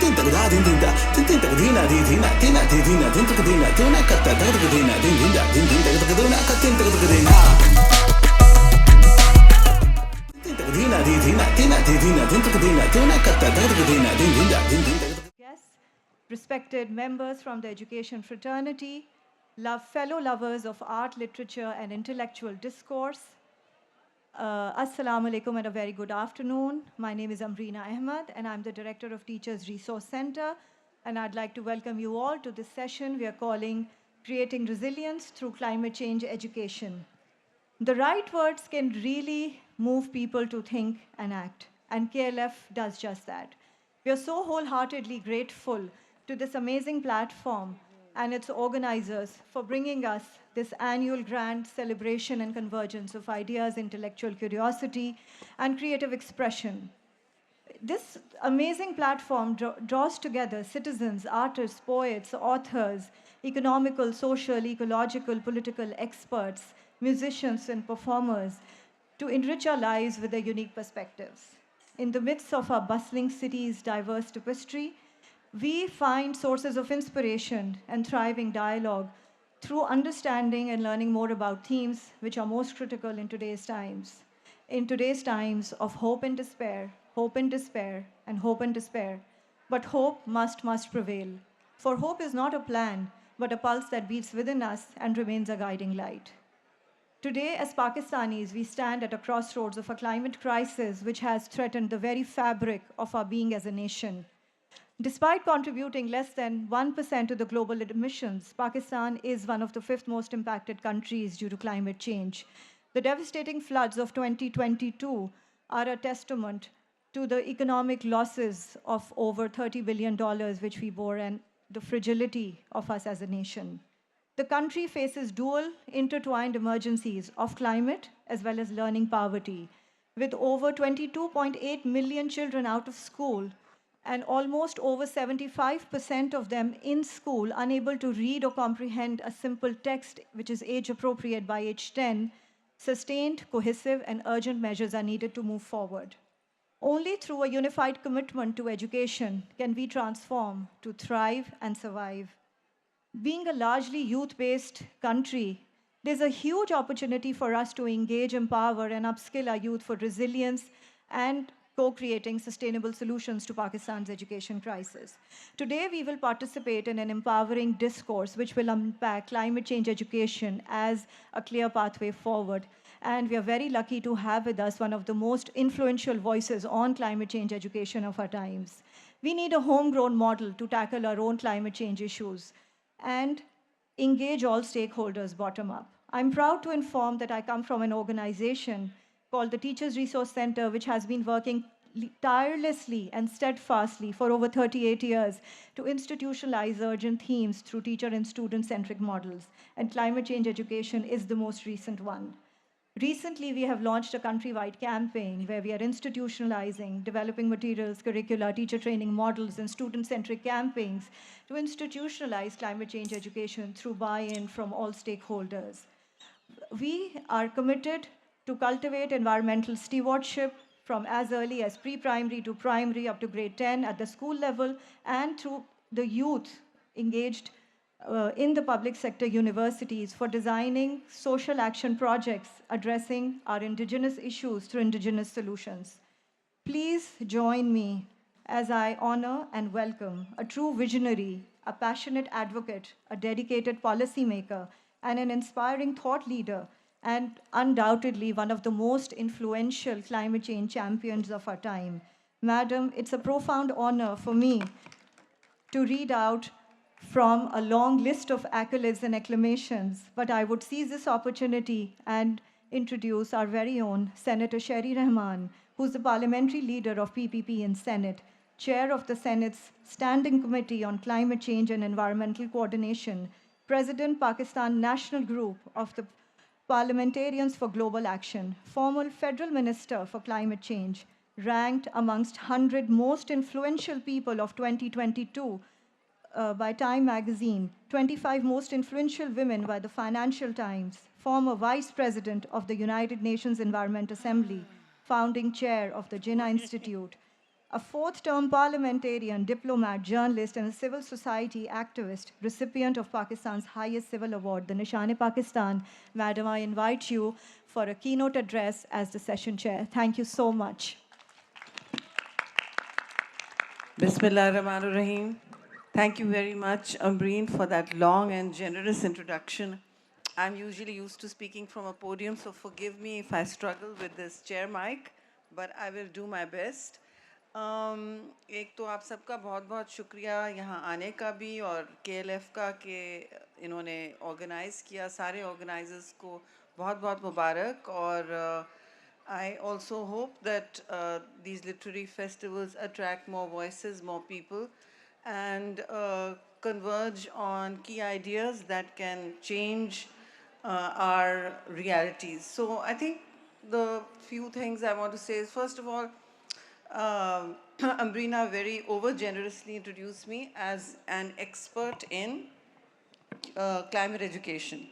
tin tak da din da tin tak dina di dina tina di dina tin tak dina tuna katta tak dina din da din tak dina katin tak dina tin tak dina di dina tina di dina tin tak dina tuna katta tak dina din da din Yes, respected members from the education fraternity, fellow lovers of art, literature, and intellectual discourse, Assalamu alaikum and a very good afternoon. My name is Ambreena Ahmed and I'm the Director of Teachers Resource Center. And I'd like to welcome you all to this session we are calling Creating Resilience Through Climate Change Education. The right words can really move people to think and act, and KLF does just that. We are so wholeheartedly grateful to this amazing platform and its organizers for bringing us this annual grand celebration and convergence of ideas, intellectual curiosity, and creative expression. This amazing platform draws together citizens, artists, poets, authors, economical, social, ecological, political experts, musicians, and performers to enrich our lives with their unique perspectives. In the midst of our bustling city's diverse tapestry, we find sources of inspiration and thriving dialogue through understanding and learning more about themes which are most critical in today's times. In today's times of hope and despair, hope and despair, and hope and despair. But hope must prevail. For hope is not a plan, but a pulse that beats within us and remains a guiding light. Today, as Pakistanis, we stand at a crossroads of a climate crisis which has threatened the very fabric of our being as a nation. Despite contributing less than 1% to the global emissions, Pakistan is one of the fifth most impacted countries due to climate change. The devastating floods of 2022 are a testament to the economic losses of over $30 billion which we bore and the fragility of us as a nation. The country faces dual intertwined emergencies of climate as well as learning poverty, with over 22.8 million children out of school and almost over 75% of them in school unable to read or comprehend a simple text which is age appropriate by age 10. Sustained, cohesive, and urgent measures are needed to move forward. Only through a unified commitment to education can we transform to thrive and survive. Being a largely youth-based country, there's a huge opportunity for us to engage, empower, and upskill our youth for resilience and co-creating sustainable solutions to Pakistan's education crisis. Today, we will participate in an empowering discourse which will unpack climate change education as a clear pathway forward. And we are very lucky to have with us one of the most influential voices on climate change education of our times. We need a homegrown model to tackle our own climate change issues and engage all stakeholders bottom up. I'm proud to inform that I come from an organization called the Teachers Resource Center, which has been working tirelessly and steadfastly for over 38 years to institutionalize urgent themes through teacher and student-centric models. And climate change education is the most recent one. Recently, we have launched a countrywide campaign where we are institutionalizing, developing materials, curricula, teacher training models, and student-centric campaigns to institutionalize climate change education through buy-in from all stakeholders. We are committed to cultivate environmental stewardship from as early as pre-primary to primary up to grade 10 at the school level and through the youth engaged in the public sector universities for designing social action projects addressing our indigenous issues through indigenous solutions. Please join me as I honor and welcome a true visionary, a passionate advocate, a dedicated policymaker, and an inspiring thought leader, and undoubtedly one of the most influential climate change champions of our time. Madam, it's a profound honor for me to read out from a long list of accolades and acclamations, but I would seize this opportunity and introduce our very own Senator Sherry Rehman, who's the parliamentary leader of PPP in Senate, chair of the Senate's Standing Committee on Climate Change and Environmental Coordination, President Pakistan National Group of the Parliamentarians for Global Action, former Federal Minister for Climate Change, ranked amongst 100 most influential people of 2022 by Time magazine, 25 most influential women by the Financial Times, former Vice President of the United Nations Environment Assembly, founding chair of the Jinnah Institute, a fourth-term parliamentarian, diplomat, journalist, and a civil society activist, recipient of Pakistan's highest civil award, the Nishan-e-Pakistan. Madam, I invite you for a keynote address as the session chair. Thank you so much. Bismillahirrahmanirrahim. Thank you very much, Ambreena, for that long and generous introduction. I'm usually used to speaking from a podium, so forgive me if I struggle with this chair mic, but I will do my best. एक तो आप सबका बहुत बहुत शुक्रिया यहाँ आने का भी और KLF का कि इन्होंने ऑर्गेनाइज़ किया सारे ऑर्गेनाइजर्स को बहुत बहुत मुबारक और I also hope that these literary festivals attract more voices, more people, and converge on key ideas that can change our realities. So I think the few things I want to say is, first of all, Ambreena very over-generously introduced me as an expert in climate education.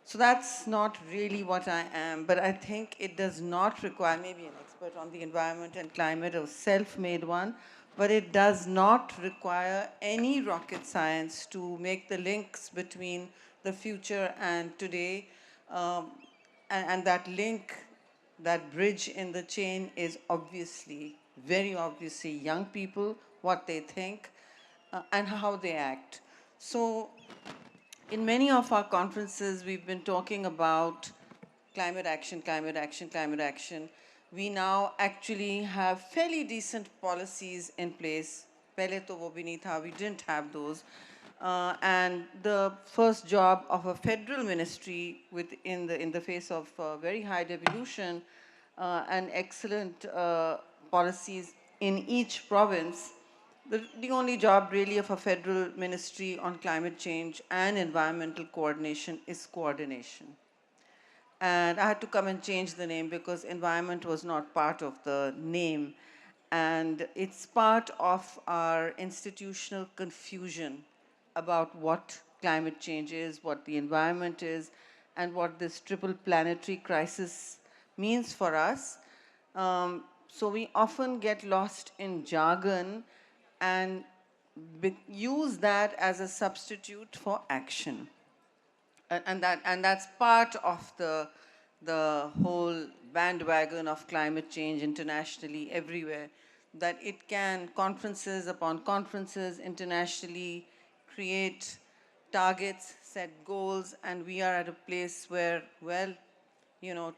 So that's not really what I am, but I think it does not require maybe an expert on the environment and climate, a self-made one, but it does not require any rocket science to make the links between the future and today. And that link, that bridge in the chain is obviously, very obviously, young people, what they think, and how they act. So in many of our conferences, we've been talking about climate action, climate action, climate action. We now actually have fairly decent policies in place. Pehle to wo bhi nahi tha, we didn't have those. And the first job of a federal ministry in the face of very high devolution and excellent policies in each province, the only job really of a federal ministry on climate change and environmental coordination is coordination. And I had to come and change the name because environment was not part of the name. And it's part of our institutional confusion about what climate change is, what the environment is, and what this triple planetary crisis means for us. So we often get lost in jargon and use that as a substitute for action. And that's part of the whole bandwagon of climate change internationally, everywhere, that it can, conferences upon conferences internationally, create targets, set goals, and we are at a place where, well,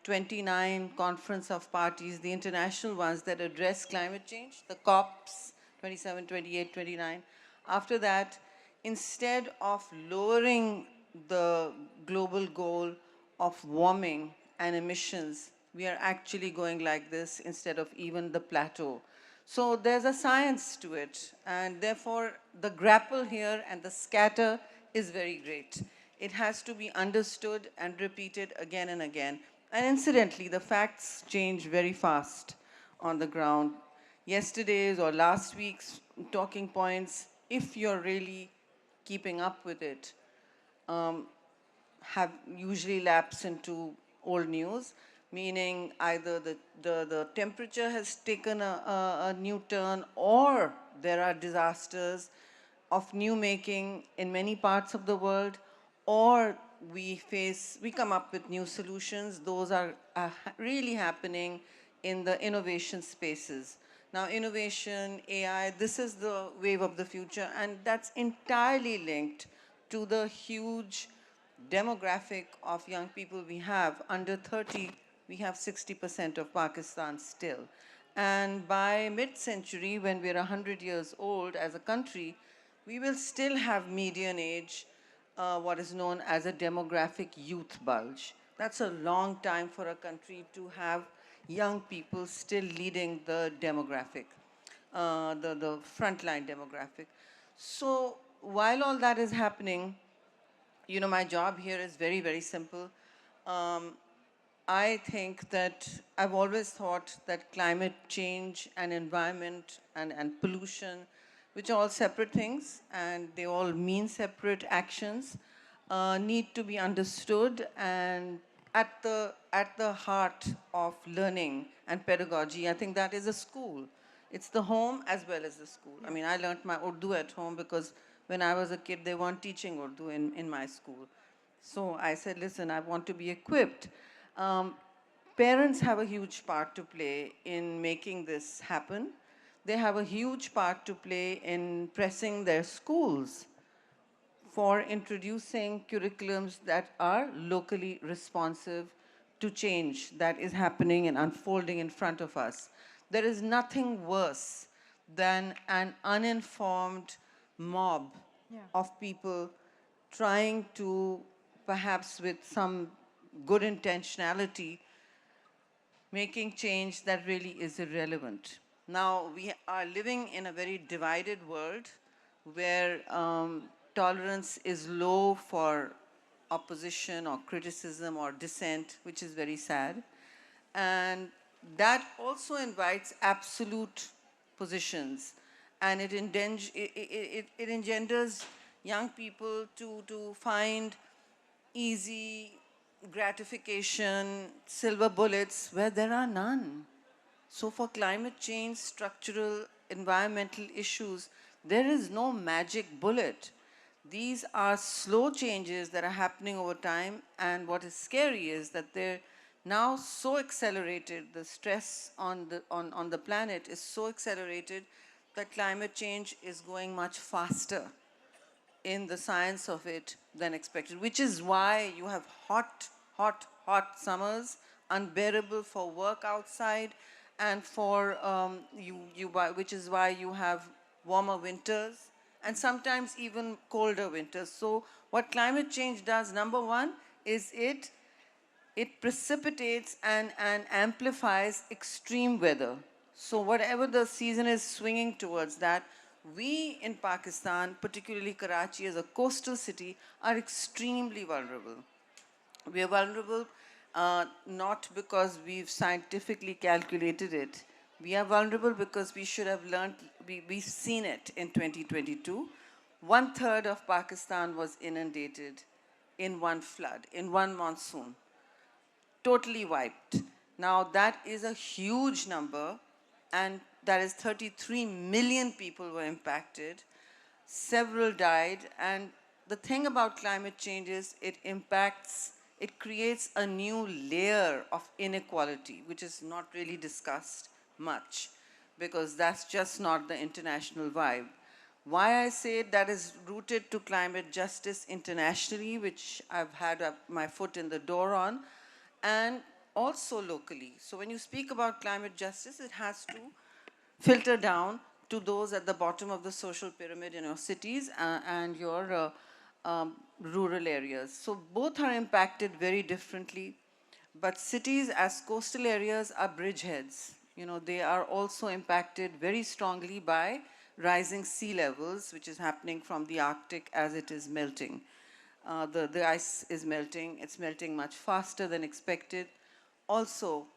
29 conference of parties, the international ones that address climate change, the COPs, 27, 28, 29. After that, instead of lowering the global goal of warming and emissions, we are actually going like this instead of even the plateau. So there's a science to it, and therefore the grapple here and the scatter is very great. It has to be understood and repeated again and again. And incidentally, the facts change very fast on the ground. Yesterday's or last week's talking points, if you're really keeping up with it, have usually lapsed into old news, meaning either the temperature has taken a new turn or there are disasters of new making in many parts of the world, or we come up with new solutions. Those are really happening in the innovation spaces. Now, innovation, AI, this is the wave of the future, and that's entirely linked to the huge demographic of young people we have. Under 30, we have 60% of Pakistan still. And by mid-century, when we're 100 years old as a country, we will still have median age, what is known as a demographic youth bulge. That's a long time for a country to have young people still leading the demographic, the frontline demographic. So while all that is happening, my job here is very, very simple. I think that I've always thought that climate change and environment and pollution, which are all separate things and they all mean separate actions, need to be understood and at the heart of learning and pedagogy. I think that is a school. It's the home as well as the school. I mean, I learned my Urdu at home because when I was a kid, they weren't teaching Urdu in my school. So I said, listen, I want to be equipped. Um, Parents have a huge part to play in making this happen. They have a huge part to play in pressing their schools for introducing curriculums that are locally responsive to change that is happening and unfolding in front of us. There is nothing worse than an uninformed mob of people trying to, perhaps with some good intentionality, making change that really is irrelevant. Now, we are living in a very divided world where tolerance is low for opposition or criticism or dissent, which is very sad. And that also invites absolute positions, and it engenders young people to find easy gratification, silver bullets, where there are none. So for climate change, structural, environmental issues, there is no magic bullet. These are slow changes that are happening over time, and what is scary is that they're now so accelerated, the stress on the planet is so accelerated that climate change is going much faster in the science of it than expected, which is why you have hot summers, unbearable for work outside, and for which is why you have warmer winters, and sometimes even colder winters. So what climate change does, number one, is it precipitates and amplifies extreme weather. So whatever the season is swinging towards that, we in Pakistan, particularly Karachi as a coastal city, are extremely vulnerable. We are vulnerable not because we've scientifically calculated it. We are vulnerable because we should have learned, we've seen it in 2022. 1/3 of Pakistan was inundated in one flood, in one monsoon, totally wiped. Now that is a huge number, and that is 33 million people were impacted. Several died, and the thing about climate change is it creates a new layer of inequality, which is not really discussed much, because that's just not the international vibe. Why I say that is rooted to climate justice internationally, which I've had my foot in the door on, and also locally. So when you speak about climate justice, it has to filter down to those at the bottom of the social pyramid in your cities and your rural areas. So both are impacted very differently, but cities as coastal areas are bridgeheads. You know, they are also impacted very strongly by rising sea levels, which is happening from the Arctic as it is melting. The ice is melting. It's melting much faster than expected. Also,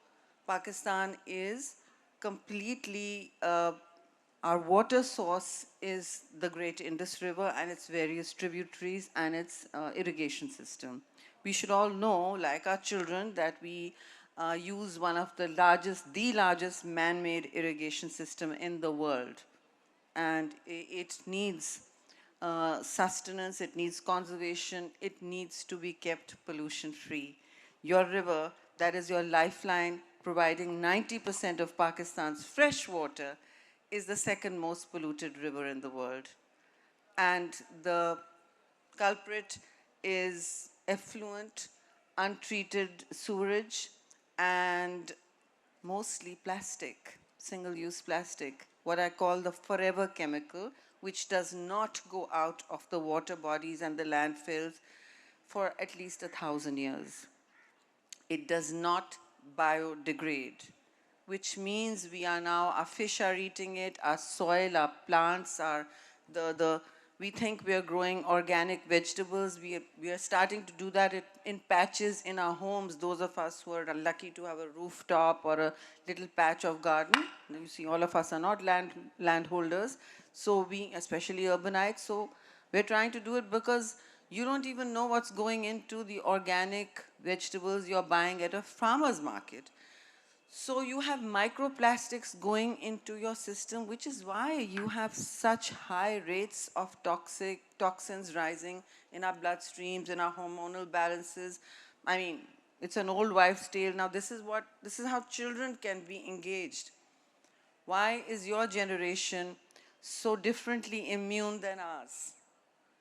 Pakistan is completely, our water source is the Great Indus River and its various tributaries and its irrigation system. We should all know, like our children, that we use one of the largest man-made irrigation system in the world. And it needs sustenance, it needs conservation, it needs to be kept pollution-free. Your river, that is your lifeline, providing 90% of Pakistan's fresh water, is the second most polluted river in the world. And the culprit is effluent, untreated sewerage, and mostly plastic, single-use plastic, what I call the forever chemical, which does not go out of the water bodies and the landfills for at least 1,000 years. It does not biodegrade, which means we are now, our fish are eating it, our soil, our plants, we think we are growing organic vegetables. We are starting to do that in patches in our homes, those of us who are lucky to have a rooftop or a little patch of garden. You see, all of us are not landholders, so we, especially urbanites, so we're trying to do it because you don't even know what's going into the organic vegetables you're buying at a farmer's market. So you have microplastics going into your system, which is why you have such high rates of toxins rising in our bloodstreams, in our hormonal balances. I mean, it's an old wives' tale. Now this is how children can be engaged. Why is your generation so differently immune than ours?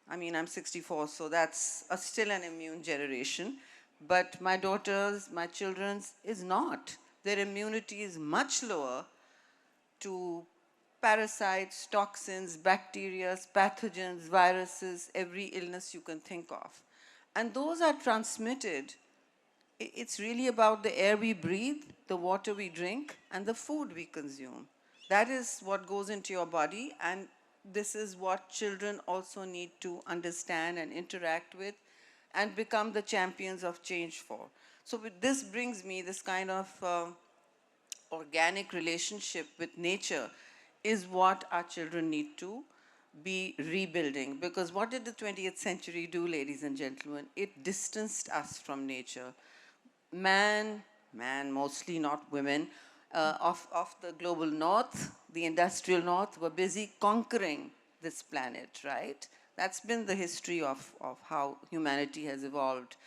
I mean, I'm 64, so that's still an immune generation. But my daughters, my children's is not. Their immunity is much lower to parasites, toxins, bacteria, pathogens, viruses, every illness you can think of. And those are transmitted. It's really about the air we breathe, the water we drink, and the food we consume. That is what goes into your body, and this is what children also need to understand and interact with and become the champions of change for. So this brings me this kind of organic relationship with nature is what our children need to be rebuilding. Because what did the 20th century do, ladies and gentlemen? It distanced us from nature. Man mostly, not women, of the global north, the industrial north, were busy conquering this planet, right? That's been the history of how humanity has evolved.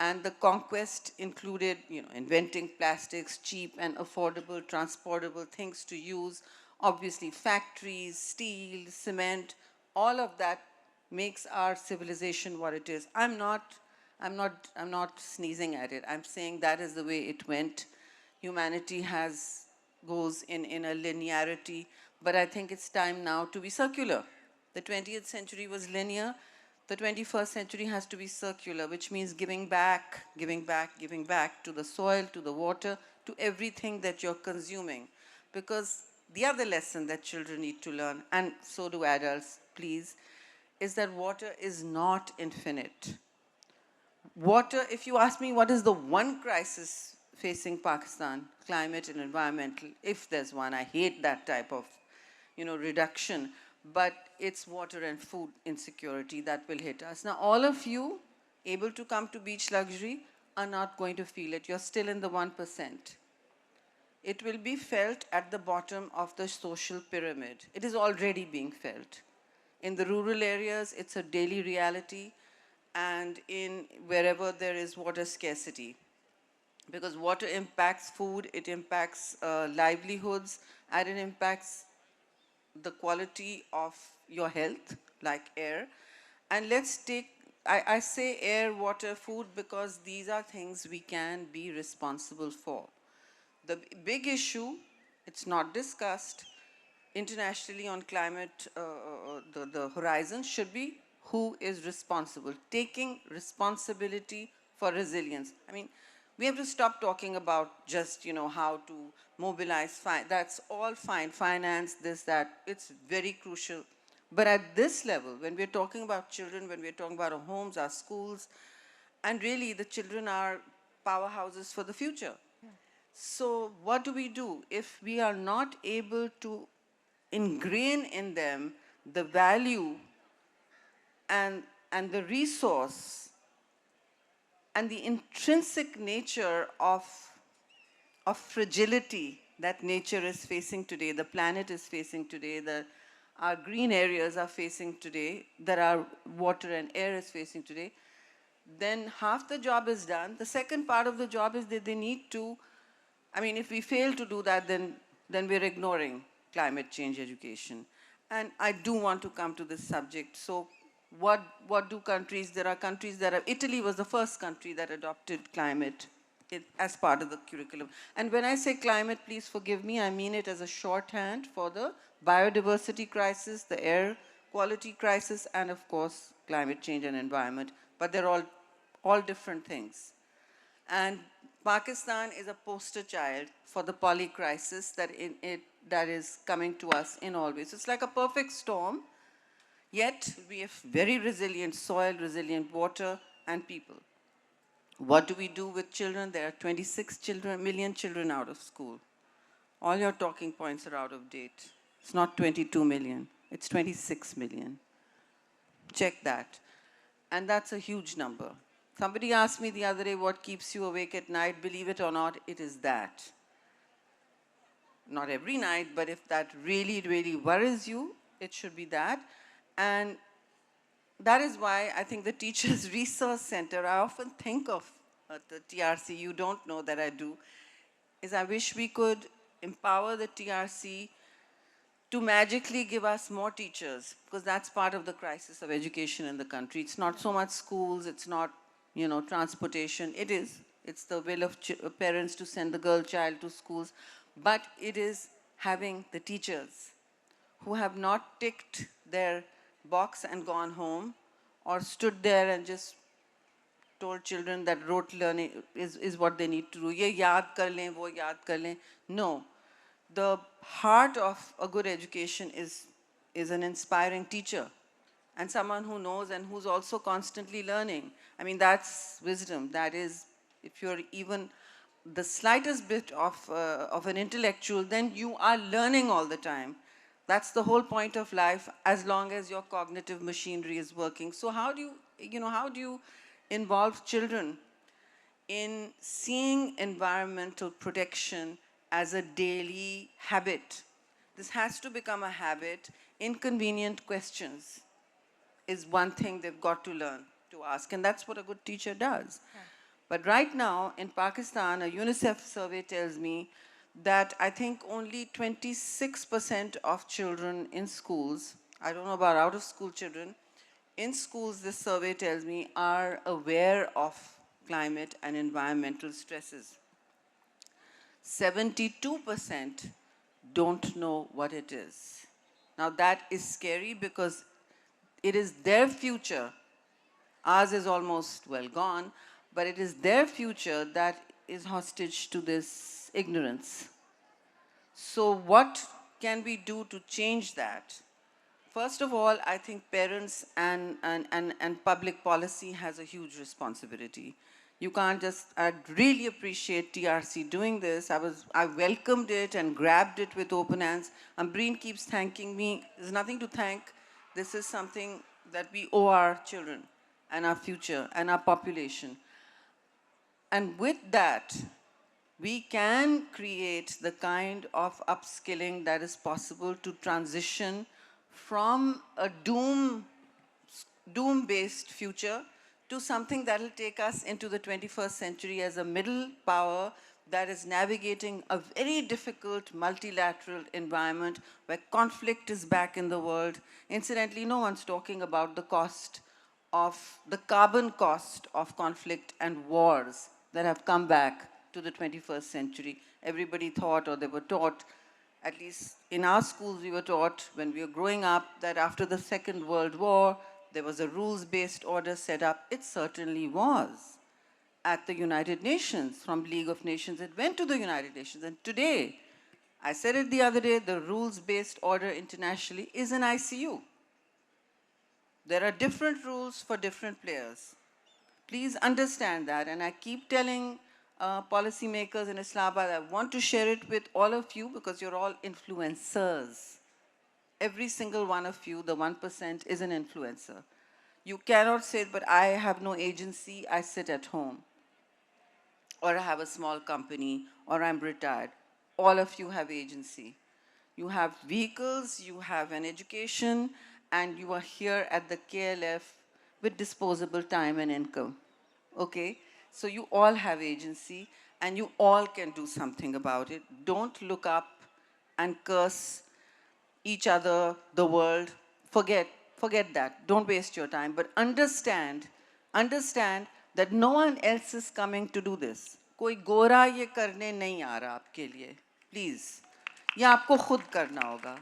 And the conquest included, inventing plastics, cheap and affordable, transportable things to use. Obviously, factories, steel, cement, all of that makes our civilization what it is. I'm not sneezing at it. I'm saying that is the way it went. Humanity goes in a linearity, but I think it's time now to be circular. The 20th century was linear. The 21st century has to be circular, which means giving back, giving back, giving back to the soil, to the water, to everything that you're consuming. Because the other lesson that children need to learn, and so do adults, please, is that water is not infinite. Water, if you ask me what is the one crisis facing Pakistan, climate and environmental, if there's one, I hate that type of, reduction, but it's water and food insecurity that will hit us. Now, all of you able to come to beach luxury are not going to feel it. You're still in the 1%. It will be felt at the bottom of the social pyramid. It is already being felt. In the rural areas, it's a daily reality, and in wherever there is water scarcity. Because water impacts food, it impacts livelihoods, and it impacts the quality of your health, like air. And let's take, I say air, water, food, because these are things we can be responsible for. The big issue, it's not discussed internationally on climate, the horizon should be who is responsible, taking responsibility for resilience. I mean, we have to stop talking about just, how to mobilize, that's all fine, finance, this, that, it's very crucial. But at this level, when we're talking about children, when we're talking about our homes, our schools, and really the children are powerhouses for the future. So what do we do if we are not able to ingrain in them the value and the resource and the intrinsic nature of fragility that nature is facing today, the planet is facing today, our green areas are facing today, that our water and air is facing today, then half the job is done. The second part of the job is that they need to, if we fail to do that, then we're ignoring climate change education. And I do want to come to this subject. So what do countries, there are countries that have, Italy was the first country that adopted climate as part of the curriculum. And when I say climate, please forgive me, I mean it as a shorthand for the biodiversity crisis, the air quality crisis, and of course, climate change and environment. But they're all different things. And Pakistan is a poster child for the poly crisis that is coming to us in all ways. It's like a perfect storm, yet we have very resilient soil, resilient water, and people. What do we do with children? There are 26 million children out of school. All your talking points are out of date. It's not 22 million, it's 26 million. Check that. And that's a huge number. Somebody asked me the other day, what keeps you awake at night? Believe it or not, it is that. not every night, but if that really, really worries you, it should be that. And that is why I think the Teachers Resource Center, I often think of the TRC, you don't know that I do, is I wish we could empower the TRC to magically give us more teachers, because that's part of the crisis of education in the country. It's not so much schools, it's not, transportation. It is. It's the will of parents to send the girl child to schools, but it is having the teachers who have not ticked their box and gone home, or stood there and just told children that rote learning is what they need to do. Ye yaad kar lein, wo yaad kar lein. No. The heart of a good education is an inspiring teacher and someone who knows and who's also constantly learning. I mean, that's wisdom. That is, if you're even the slightest bit of an intellectual, then you are learning all the time. That's the whole point of life, as long as your cognitive machinery is working. So how do you involve children in seeing environmental protection as a daily habit? This has to become a habit. Inconvenient questions is one thing they've got to learn to ask, and that's what a good teacher does. Yeah. But right now, in Pakistan, a UNICEF survey tells me that I think only 26% of children in schools, I don't know about out-of-school children, in schools, this survey tells me, are aware of climate and environmental stresses. 72% don't know what it is. Now that is scary because it is their future. Ours is almost well gone, but it is their future that is hostage to this ignorance. So what can we do to change that? First of all, I think parents and public policy has a huge responsibility. You can't just, I really appreciate TRC doing this. I welcomed it and grabbed it with open hands. Ambreena keeps thanking me. There's nothing to thank. This is something that we owe our children and our future and our population. And with that, we can create the kind of upskilling that is possible to transition from a doom-based future to something that will take us into the 21st century as a middle power that is navigating a very difficult multilateral environment where conflict is back in the world. Incidentally, no one's talking about the cost of the carbon cost of conflict and wars that have come back to the 21st century. Everybody thought, or they were taught, at least in our schools we were taught when we were growing up, that after the Second World War, there was a rules-based order set up. It certainly was. At the United Nations, from League of Nations, it went to the United Nations. And today, I said it the other day, the rules-based order internationally is an ICU. There are different rules for different players. Please understand that. And I keep telling policymakers in Islamabad, I want to share it with all of you because you're all influencers. Every single one of you, the 1%, is an influencer. You cannot say, but I have no agency, I sit at home. Or I have a small company, or I'm retired. All of you have agency. You have vehicles, you have an education, and you are here at the KLF with disposable time and income. Okay? So you all have agency, and you all can do something about it. Don't look up and curse each other, the world. Forget that. Don't waste your time. But understand that no one else is coming to do this. कोई गोरा ये करने नहीं आ रहा आपके लिए. Please. ये आपको खुद करना होगा.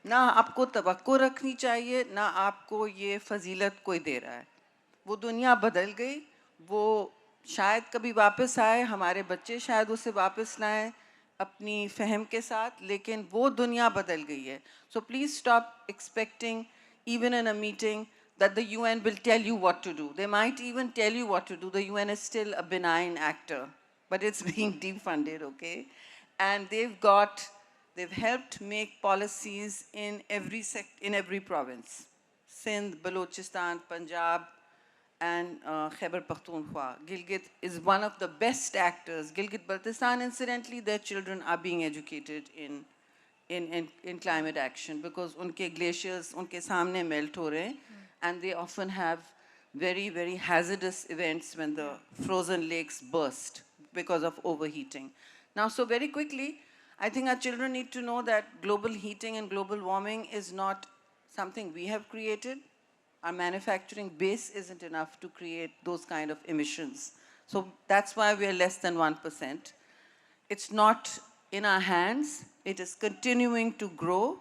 ना आपको तवक्को रखनी चाहिए, ना आपको ये फजीलत कोई दे रहा है. वो दुनिया बदल गई, वो शायद कभी वापस आए, हमारे बच्चे शायद उसे वापस लाएं अपनी फहम के साथ, लेकिन वो दुनिया बदल गई है. So please stop expecting, even in a meeting, that the UN will tell you what to do. They might even tell you what to do. The UN is still a benign actor, but it's being defunded, okay? And they've helped make policies in every province. Sindh, Balochistan, Punjab, and Khyber Pakhtunkhwa. Gilgit is one of the best actors. Gilgit-Baltistan, incidentally, their children are being educated in climate action because unke glaciers unke samne melt ho rahe hain, and they often have very, very hazardous events when the frozen lakes burst because of overheating. Now, so very quickly, I think our children need to know that global heating and global warming is not something we have created. Our manufacturing base isn't enough to create those kind of emissions. So that's why we are less than 1%. It's not in our hands. It is continuing to grow,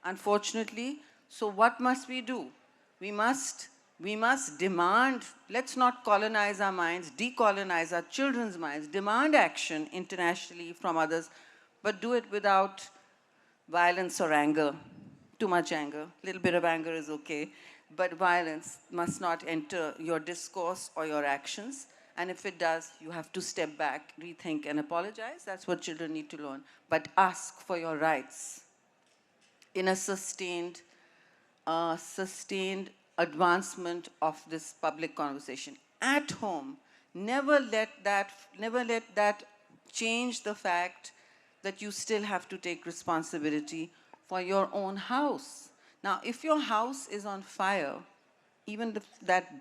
unfortunately. So what must we do? We must demand, let's not colonize our minds, decolonize our children's minds, demand action internationally from others, but do it without violence or anger. Too much anger. A little bit of anger is okay. But violence must not enter your discourse or your actions. And if it does, you have to step back, rethink, and apologize. That's what children need to learn. But ask for your rights in a sustained advancement of this public conversation. At home, never let that change the fact that you still have to take responsibility for your own house. Now, if your house is on fire, even that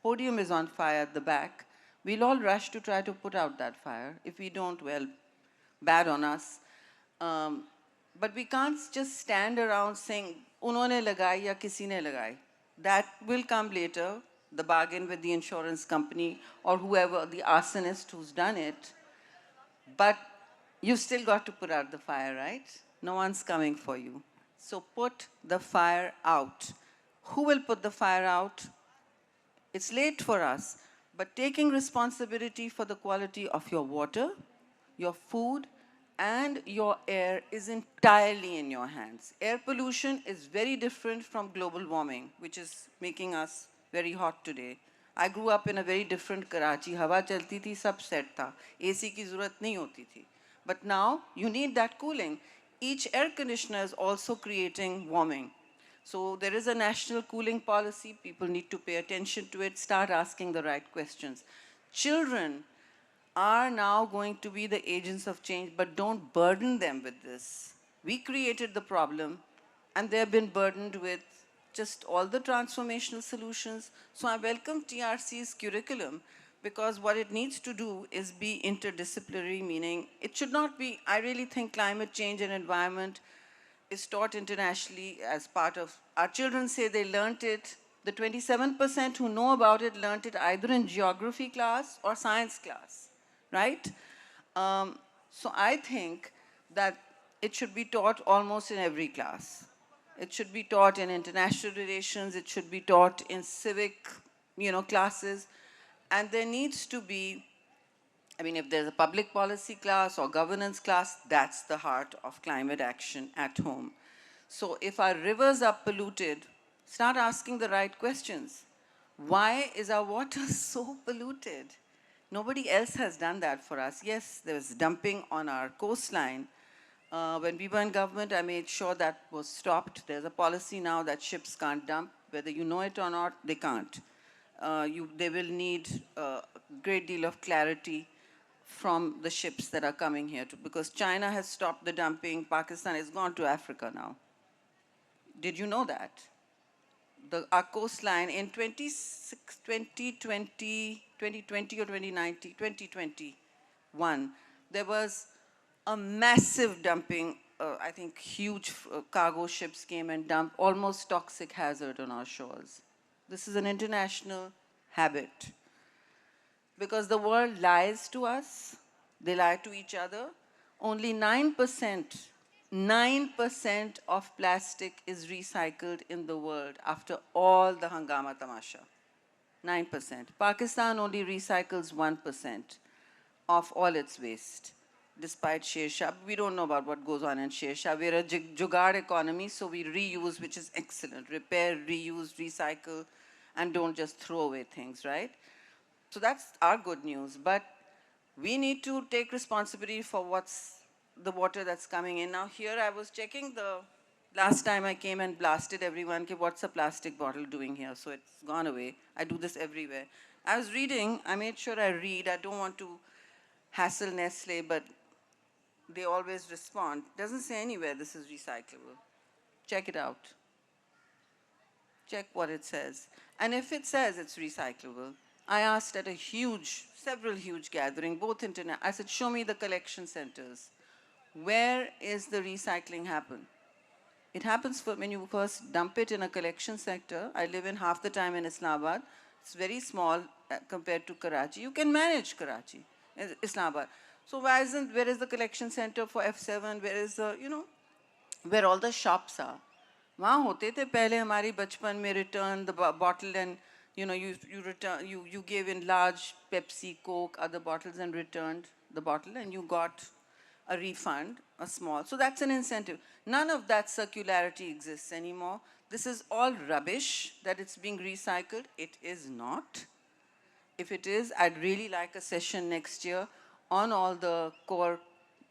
podium is on fire at the back, we'll all rush to try to put out that fire. If we don't, well, bad on us. But we can't just stand around saying, unhone lagai ya kisi ne lagai. That will come later, the bargain with the insurance company or whoever, the arsonist who's done it. But you've still got to put out the fire, right? No one's coming for you. So put the fire out. Who will put the fire out? It's late for us, but taking responsibility for the quality of your water, your food, and your air is entirely in your hands. Air pollution is very different from global warming, which is making us very hot today. I grew up in a very different Karachi. Hawa chalti thi, sab set tha. AC ki zarurat nahi hoti thi. But now you need that cooling. Each air conditioner is also creating warming. So there is a national cooling policy. People need to pay attention to it, start asking the right questions. Children are now going to be the agents of change, but don't burden them with this. We created the problem, and they've been burdened with just all the transformational solutions. So I welcome TRC's curriculum, because what it needs to do is be interdisciplinary, meaning it should not be, I really think climate change and environment is taught internationally as part of, our children say they learned it, the 27% who know about it learned it either in geography class or science class, right? So I think that it should be taught almost in every class. It should be taught in international relations, it should be taught in civic, classes, and there needs to be, I mean, if there's a public policy class or governance class, that's the heart of climate action at home. So if our rivers are polluted, start asking the right questions. Why is our water so polluted? Nobody else has done that for us. Yes, there was dumping on our coastline. When we were in government, I made sure that was stopped. There's a policy now that ships can't dump. Whether you know it or not, they can't. They will need a great deal of clarity from the ships that are coming here, because China has stopped the dumping. Pakistan has gone to Africa now. Did you know that? Our coastline in 2020 or 2021, there was a massive dumping. I think huge cargo ships came and dumped almost toxic hazard on our shores. This is an international habit. Because the world lies to us, they lie to each other. Only 9% of plastic is recycled in the world after all the hangama tamasha. 9%. Pakistan only recycles 1% of all its waste, despite Sher Shah. We don't know about what goes on in Sher Shah. We're a jugaad economy, so we reuse, which is excellent. Repair, reuse, recycle, and don't just throw away things, right? So that's our good news. But we need to take responsibility for what's the water that's coming in. Now here I was checking Last time I came and blasted everyone, okay, what's a plastic bottle doing here? So it's gone away. I do this everywhere. I was reading, I made sure I read. I don't want to hassle Nestle, but they always respond. Doesn't say anywhere this is recyclable. Check it out. Check what it says. And if it says it's recyclable, I asked at a several huge gathering, both internet, I said, show me the collection centers. Where is the recycling happen? It happens when you first dump it in a collection sector. I live in half the time in Islamabad. It's very small compared to Karachi. You can manage Karachi, Islamabad. So where is the collection center for F7? Where is the, where all the shops are? वहाँ होते थे पहले हमारी बचपन में return the bottle and you gave in large Pepsi, Coke, other bottles and returned the bottle and you got a refund, a small. So that's an incentive. None of that circularity exists anymore. This is all rubbish that it's being recycled. It is not. If it is, I'd really like a session next year on all the core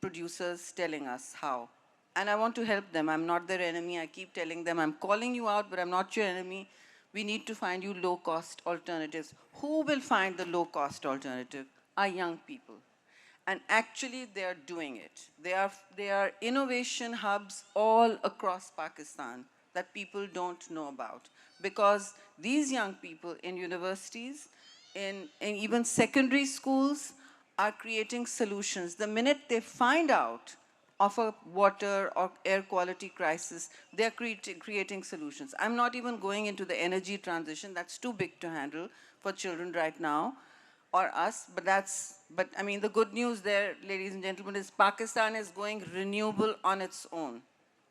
producers telling us how. And I want to help them. I'm not their enemy. I keep telling them, I'm calling you out, but I'm not your enemy. We need to find you low-cost alternatives. Who will find the low-cost alternative? Our young people. And actually, they are doing it. They are innovation hubs all across Pakistan that people don't know about. Because these young people in universities, in even secondary schools, are creating solutions. The minute they find out of a water or air quality crisis, they're creating solutions. I'm not even going into the energy transition. That's too big to handle for children right now or us, but I mean, the good news there, ladies and gentlemen, is Pakistan is going renewable on its own.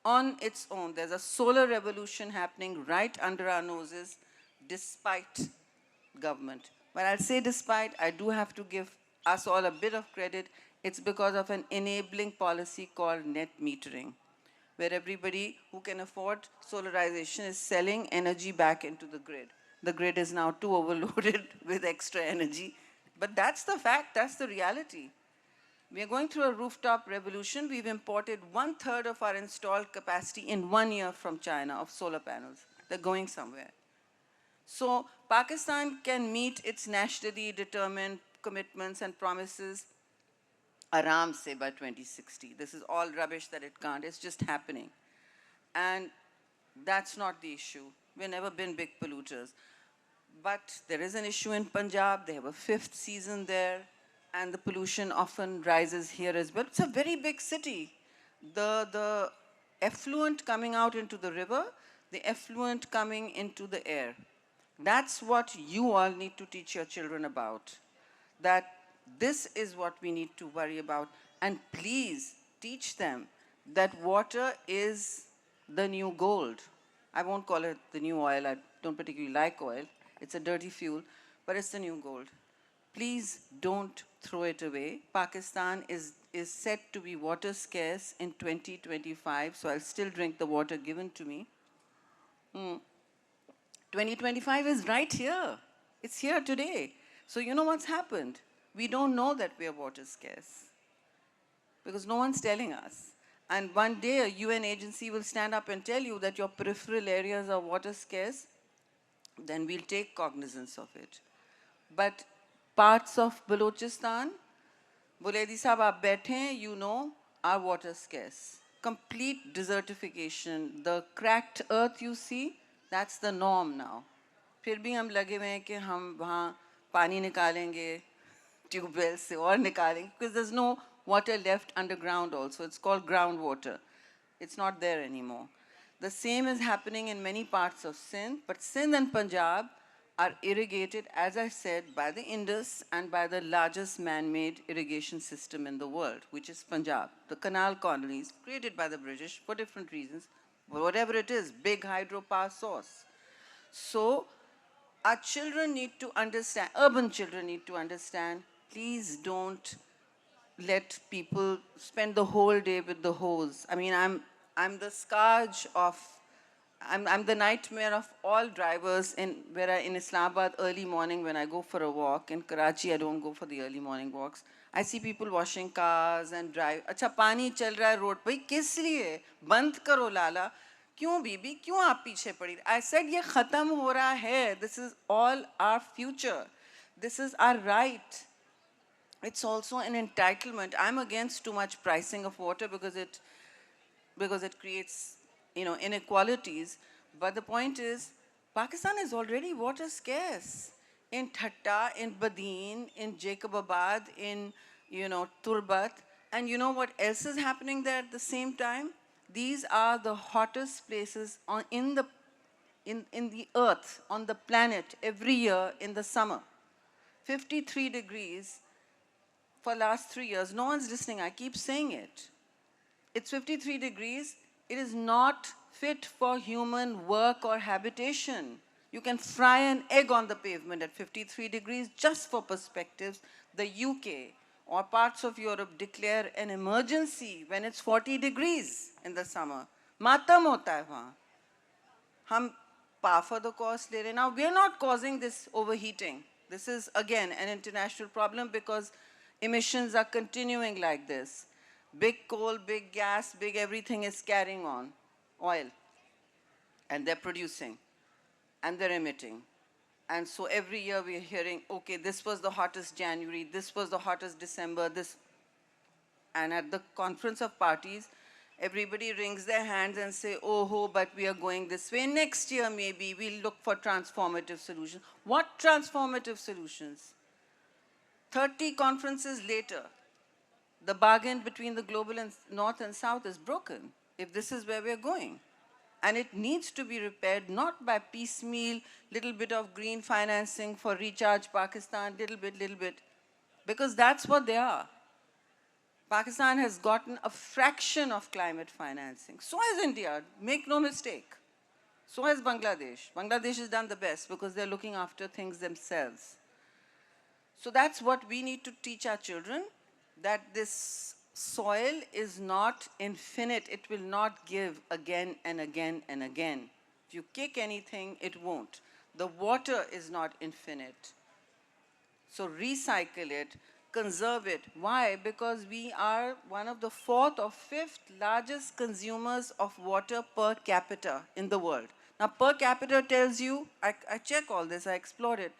On its own. There's a solar revolution happening right under our noses, despite government. When I say despite, I do have to give us all a bit of credit. It's because of an enabling policy called net metering, where everybody who can afford solarization is selling energy back into the grid. The grid is now too overloaded with extra energy. But that's the fact, that's the reality. We are going through a rooftop revolution. We've imported 1/3 of our installed capacity in 1 year from China of solar panels. They're going somewhere. So Pakistan can meet its nationally determined commitments and promises aram se by 2060. This is all rubbish that it can't. It's just happening. And that's not the issue. We've never been big polluters. But there is an issue in Punjab. They have a 5th season there. And the pollution often rises here as well. It's a very big city. The effluent coming out into the river, the effluent coming into the air. That's what you all need to teach your children about. That this is what we need to worry about. And please teach them that water is the new gold. I won't call it the new oil. I don't particularly like oil. It's a dirty fuel, but it's the new gold. Please don't throw it away. Pakistan is set to be water scarce in 2025, so I'll still drink the water given to me. 2025 is right here. It's here today. So you know what's happened? We don't know that we are water scarce because no one's telling us. And one day a UN agency will stand up and tell you that your peripheral areas are water scarce, then we'll take cognizance of it. But parts of Balochistan, Buledi Sahab, aap baithe, you know, are water scarce. Complete desertification. The cracked earth you see, that's the norm now. फिर भी हम लगे हुए हैं कि हम वहाँ पानी निकालेंगे ट्यूबवेल से और निकालेंगे because there's no water left underground also. It's called groundwater. It's not there anymore. The same is happening in many parts of Sindh, but Sindh and Punjab are irrigated, as I said, by the Indus and by the largest man-made irrigation system in the world, which is Punjab. The canal colonies, created by the British for different reasons, whatever it is, big hydropower source. So our children need to understand, urban children need to understand, please don't let people spend the whole day with the hose. I mean, I'm the scourge of, I'm the nightmare of all drivers in Islamabad early morning when I go for a walk. In Karachi, I don't go for the early morning walks. I see people washing cars and drive. Acha, pani chal raha hai road. Bhai, kis liye? Band karo lala. क्यों बीबी, क्यों आप पीछे पड़ी? I said, ये खत्म हो रहा है. This is all our future. This is our right. It's also an entitlement. I'm against too much pricing of water because it creates, inequalities. But the point is, Pakistan is already water scarce. In Thatta, in Badin, in Jacobabad, in, Turbat. And you know what else is happening there at the same time? These are the hottest places in the earth, on the planet, every year in the summer. 53 degrees for last 3 years. No one's listening. I keep saying it. It's 53 degrees. It is not fit for human work or habitation. You can fry an egg on the pavement at 53 degrees. Just for perspectives, the UK or parts of Europe declare an emergency when it's 40 degrees in the summer. Matam hota hai wahan. Hum pay for the cost le rahe. Now, we're not causing this overheating. This is, again, an international problem because emissions are continuing like this. Big coal, big gas, big everything is carrying on, oil. And they're producing, and they're emitting. And so every year we're hearing, okay, this was the hottest January, this was the hottest December, this. And at the conference of parties, everybody wrings their hands and say, oh, ho, but we are going this way. Next year, maybe, we'll look for transformative solutions. What transformative solutions? 30 conferences later, the bargain between the global and North and South is broken, if this is where we're going. And it needs to be repaired, not by piecemeal, little bit of green financing for Recharge Pakistan, little bit, because that's what they are. Pakistan has gotten a fraction of climate financing. So has India, make no mistake. So has Bangladesh. Bangladesh has done the best because they're looking after things themselves. So that's what we need to teach our children, that this soil is not infinite. It will not give again and again and again. If you kick anything, it won't. The water is not infinite. So recycle it, conserve it. Why? Because we are one of the 4th or 5th largest consumers of water per capita in the world. Now, per capita tells you, I check all this, I explore it.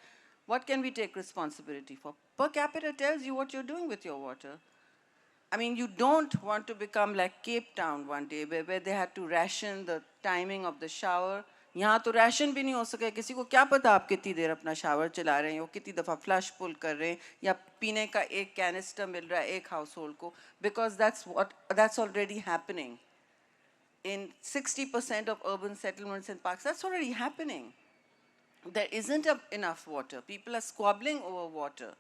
What can we take responsibility for? Per capita tells you what you're doing with your water. I mean, you don't want to become like Cape Town one day, where they had to ration the timing of the shower. यहाँ तो ration भी नहीं हो सके. किसी को क्या पता आप कितनी देर अपना शावर चला रहे हैं, या कितनी दफ़ा फ्लश पुल कर रहे हैं, या पीने का एक कैनिस्टर मिल रहा है एक हाउसहोल्ड को, because that's already happening. In 60% of urban settlements in Pakistan, that's already happening. There isn't enough water. People are squabbling over water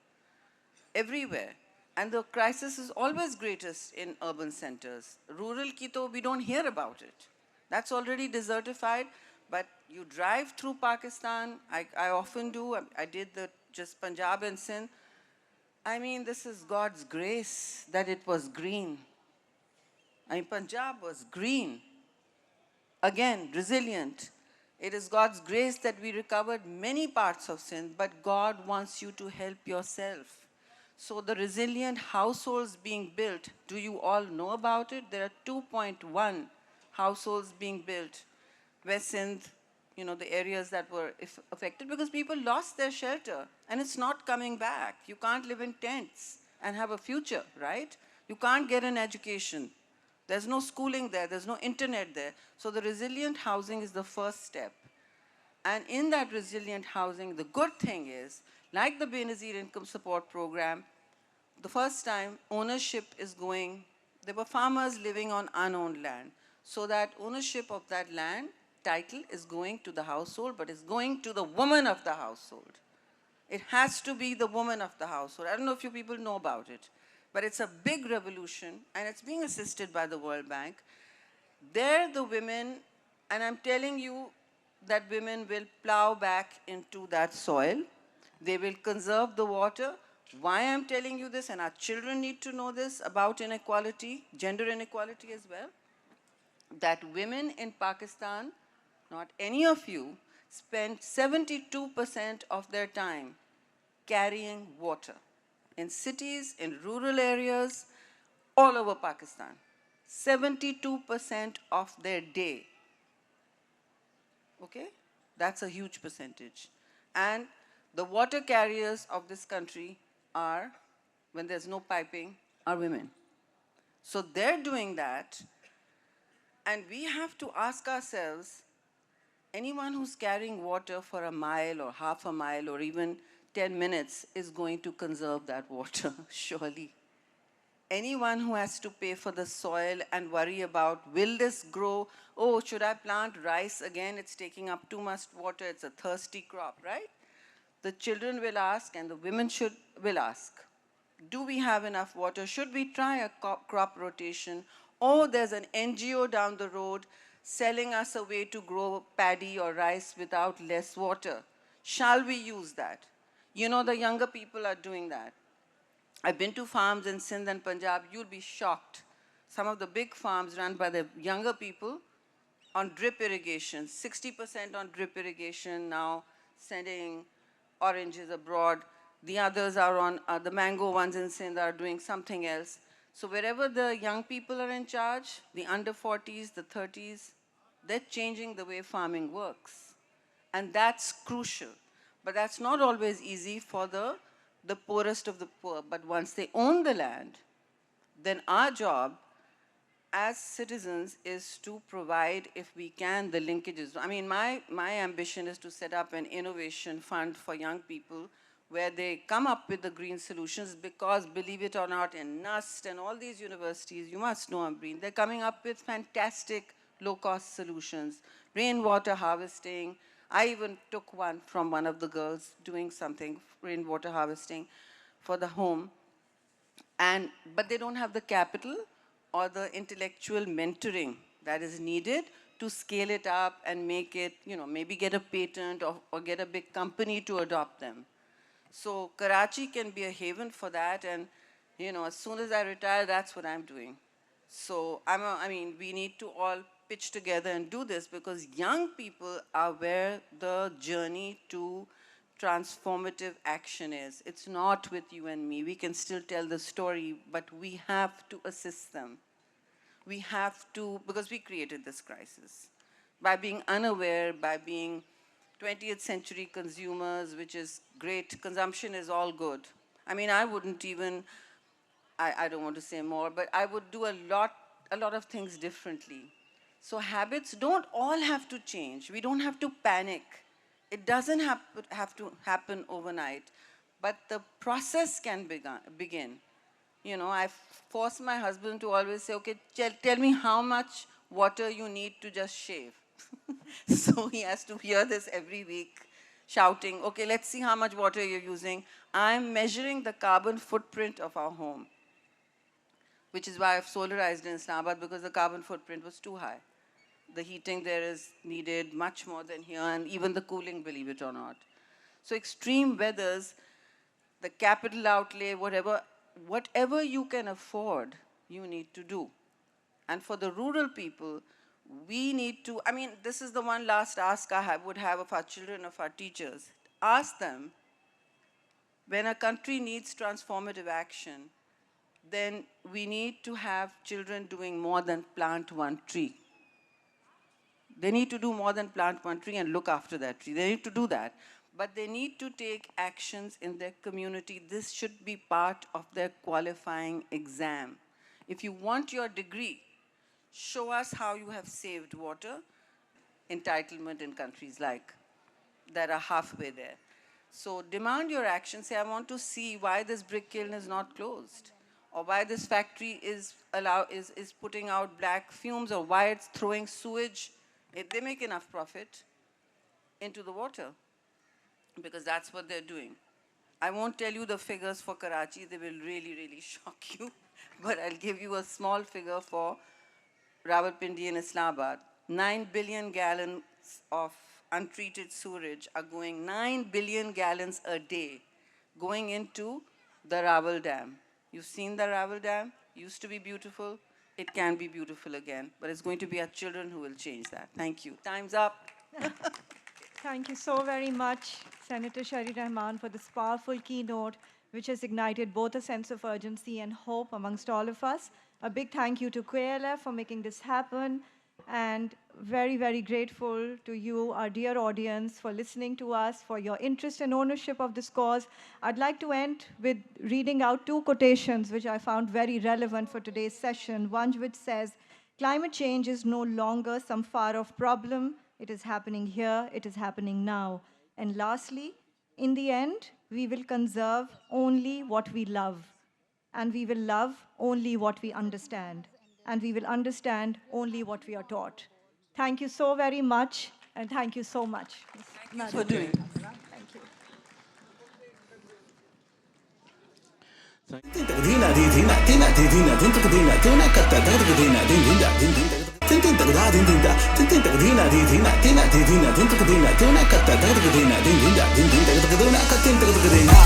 everywhere. And the crisis is always greatest in urban centers. Rural Kito, we don't hear about it. That's already desertified. But you drive through Pakistan, I often do. I did just Punjab and Sindh. I mean, this is God's grace that it was green. I mean, Punjab was green. Again, resilient. It is God's grace that we recovered many parts of Sindh, but God wants you to help yourself. So the resilient households being built, do you all know about it? There are 2.1 households being built. West Sindh, the areas that were affected, because people lost their shelter and it's not coming back. You can't live in tents and have a future, right? You can't get an education. There's no schooling there, there's no internet there. So the resilient housing is the first step. And in that resilient housing, the good thing is, like the Benazir Income Support Program, the first time ownership is going, there were farmers living on unowned land. So that ownership of that land, title is going to the household, but it's going to the woman of the household. It has to be the woman of the household. I don't know if you people know about it, but it's a big revolution, and it's being assisted by the World Bank. There the women, and I'm telling you that women will plow back into that soil. They will conserve the water. Why I'm telling you this, and our children need to know this about inequality, gender inequality as well, that women in Pakistan, not any of you, spend 72% of their time carrying water in cities, in rural areas, all over Pakistan. 72% of their day okay? That's a huge percentage. And the water carriers of this country are, when there's no piping, are women. So they're doing that, and we have to ask ourselves, anyone who's carrying water for a mile or half a mile or even 10 minutes is going to conserve that water, surely. Anyone who has to pay for the soil and worry about, will this grow? Oh, should I plant rice again? It's taking up too much water. It's a thirsty crop, right? The children will ask and the women will ask, do we have enough water? Should we try a crop rotation? Or there's an NGO down the road selling us a way to grow paddy or rice without less water. Shall we use that? You know, the younger people are doing that. I've been to farms in Sindh and Punjab, you'll be shocked. Some of the big farms run by the younger people on drip irrigation, 60% on drip irrigation now, sending oranges abroad. The others are on, the mango ones in Sindh are doing something else. So wherever the young people are in charge, the under 40s, the 30s, they're changing the way farming works. And that's crucial. But that's not always easy for the poorest of the poor. But once they own the land, then our job as citizens is to provide, if we can, the linkages. I mean, my ambition is to set up an innovation fund for young people where they come up with the green solutions because, believe it or not, in NUST and all these universities, you must know Ambreena, they're coming up with fantastic low-cost solutions, rainwater harvesting. I even took one from one of the girls doing something, rainwater harvesting for the home. But they don't have the capital or the intellectual mentoring that is needed to scale it up and make it, maybe get a patent or get a big company to adopt them. So Karachi can be a haven for that, and as soon as I retire, that's what I'm doing. So I mean, we need to all pitch together and do this because young people are where the journey to transformative action is. It's not with you and me. We can still tell the story, but we have to assist them. We have to, because we created this crisis. By being unaware, by being 20th century consumers, which is great, consumption is all good. I mean, I wouldn't even, I don't want to say more, but I would do a lot of things differently. So habits don't all have to change. We don't have to panic. It doesn't have to happen overnight, but the process can begin. I force my husband to always say, okay, tell me how much water you need to just shave. So he has to hear this every week, shouting, okay, let's see how much water you're using. I'm measuring the carbon footprint of our home, which is why I've solarized in Islamabad, because the carbon footprint was too high. The heating there is needed much more than here, and even the cooling, believe it or not. So extreme weathers, the capital outlay, whatever you can afford, you need to do. And for the rural people, we need to, I mean, this is the one last ask I would have of our children, of our teachers. Ask them, when a country needs transformative action, then we need to have children doing more than plant one tree. They need to do more than plant one tree and look after that tree. They need to do that. But they need to take actions in their community. This should be part of their qualifying exam. If you want your degree, show us how you have saved water. Entitlement in countries like that are halfway there. So demand your action. Say, I want to see why this brick kiln is not closed, or why this factory is putting out black fumes, or why it's throwing sewage. They make enough profit into the water because that's what they're doing. I won't tell you the figures for Karachi. They will really, really shock you. But I'll give you a small figure for Rawalpindi and Islamabad. 9 billion gallons of untreated sewage are going, 9 billion gallons a day, going into the Rawal Dam. You've seen the Rawal Dam? Used to be beautiful. It can be beautiful again, but it's going to be our children who will change that. Thank you. Time's up. Thank you so very much, Senator Shari Rehman, for this powerful keynote, which has ignited both a sense of urgency and hope amongst all of us. A big thank you to KLF for making this happen. and very, very grateful to you, our dear audience, for listening to us, for your interest and ownership of this cause. I'd like to end with reading out two quotations which I found very relevant for today's session. One which says, "Climate change is no longer some far-off problem. It is happening here, it is happening now." And lastly, "In the end, we will conserve only what we love, and we will love only what we understand, and we will understand only what we are taught." Thank you so very much, and thank you so much. Thanks for doing this. Thank you. Tin tak dina di dina tina di dina tin tak dina tuna katta tak tak dina din dinda din din tak tin tin tak da din dinda tin tak dina di dina tina di dina tin tak dina tuna katta tak tak dina din dinda din din tak tak dina katin tak tak dina